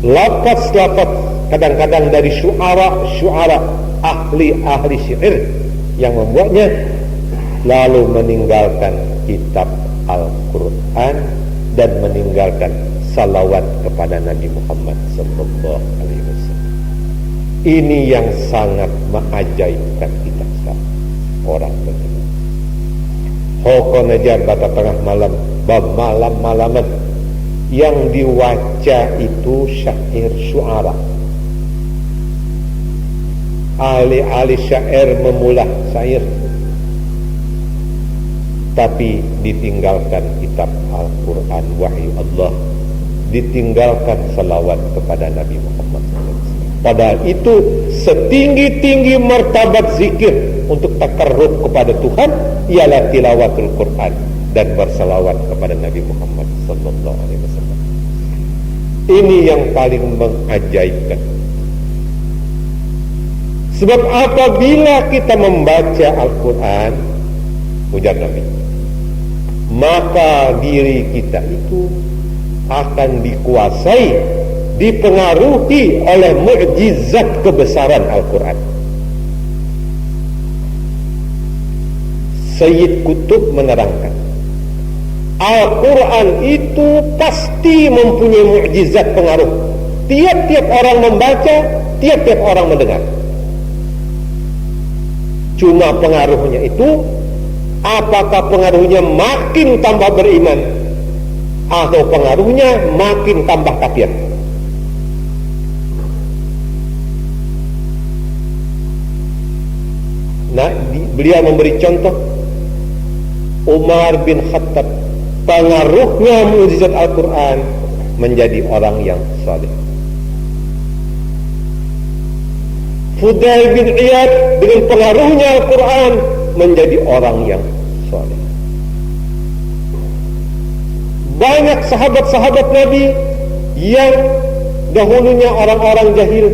lafaz-lafaz kadang-kadang dari syuara ahli syair yang membuatnya, lalu meninggalkan kitab Al-Quran dan meninggalkan salawat kepada Nabi Muhammad sallallahu alaihi wasallam. Ini yang sangat mengajaibkan kita sekarang, orang beriman. Hokon aja pada tengah malam, malam-malaman yang diwaca itu syair syuara. Ahli syair memulah syair, tapi ditinggalkan kitab Al-Quran, wahyu Allah, ditinggalkan salawat kepada Nabi Muhammad SAW. Padahal itu setinggi-tinggi martabat zikir untuk takarrub kepada Tuhan ialah tilawatul Quran dan bersalawat kepada Nabi Muhammad SAW. Ini yang paling mengajaibkan. Sebab apabila kita membaca Al-Quran, ujar Nabi, maka diri kita itu akan dikuasai, dipengaruhi oleh mukjizat kebesaran Al-Quran. Sayyid Qutb menerangkan, Al-Quran itu pasti mempunyai mukjizat pengaruh. Tiap-tiap orang membaca, tiap-tiap orang mendengar. Cuma pengaruhnya itu, apakah pengaruhnya makin tambah beriman atau pengaruhnya makin tambah kafir? Nah, beliau memberi contoh Umar bin Khattab, pengaruhnya mukjizat Al-Quran menjadi orang yang saleh. Fudail bin Iyad dengan pengaruhnya Al-Quran menjadi orang yang saleh. Banyak sahabat-sahabat Nabi yang dahulunya orang-orang jahil,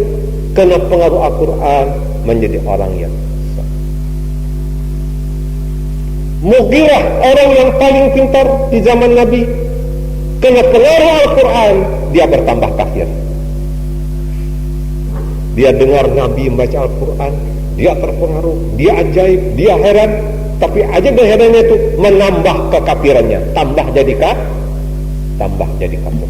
kena pengaruh Al-Quran menjadi orang yang saleh. Mughirah, orang yang paling pintar di zaman Nabi, kena pengaruh Al-Quran, dia bertambah kafir. Dia dengar Nabi membaca Al-Quran, dia terpengaruh, dia ajaib, dia heran, tapi ajaib dan herannya itu menambah kekafirannya, tambah jadi kafir.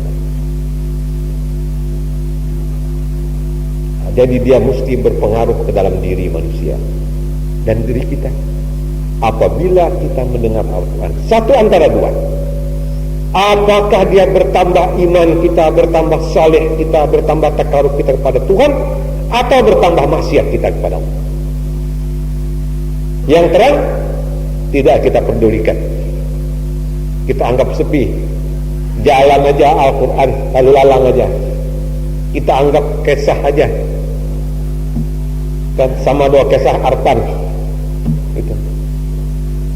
Jadi dia mesti berpengaruh ke dalam diri manusia dan diri kita. Apabila kita mendengar Al-Quran, satu antara dua, apakah dia bertambah iman kita, bertambah saleh kita, bertambah takarub kita kepada Tuhan, atau bertambah maksiat kita kepada Allah. Yang terang tidak kita pedulikan, kita anggap sepi, jalan aja Al-Quran lalu lalang aja, kita anggap kisah aja kan, sama doa kisah Arfan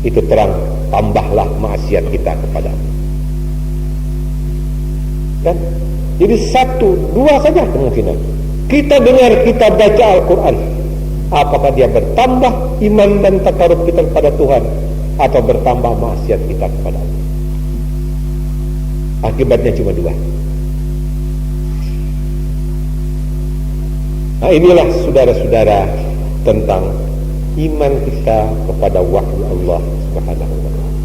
itu terang, tambahlah maksiat kita kepada Allah kan. Jadi satu dua saja kemungkinan. Kita dengar, kita baca Al-Quran, apakah dia bertambah iman dan takarub kita kepada Tuhan, atau bertambah maksiat kita kepada Allah. Akibatnya cuma dua. Nah, inilah saudara-saudara tentang iman kita kepada wahyu Allah Subhanahu wa ta'ala.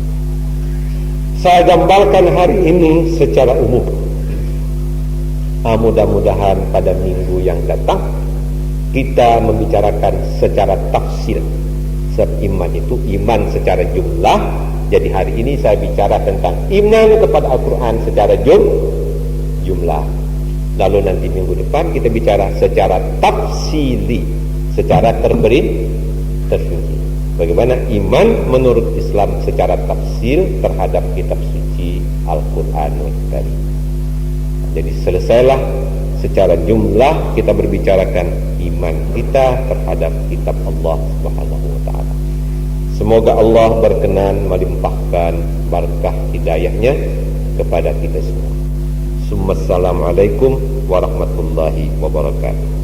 Saya gambarkan hari ini secara umum. Mudah-mudahan pada minggu yang datang kita membicarakan secara tafsir. Sebab iman itu iman secara jumlah. Jadi hari ini saya bicara tentang iman kepada Al-Quran secara jumlah. Lalu nanti minggu depan kita bicara secara tafsili, secara terperinci. Bagaimana iman menurut Islam secara tafsil terhadap kitab suci Al-Quranul Karim. Jadi selesailah secara jumlah kita berbicarakan iman kita terhadap kitab Allah Subhanahu wa ta'ala. Semoga Allah berkenan melimpahkan barakah hidayahnya kepada kita semua. Assalamualaikum warahmatullahi wabarakatuh.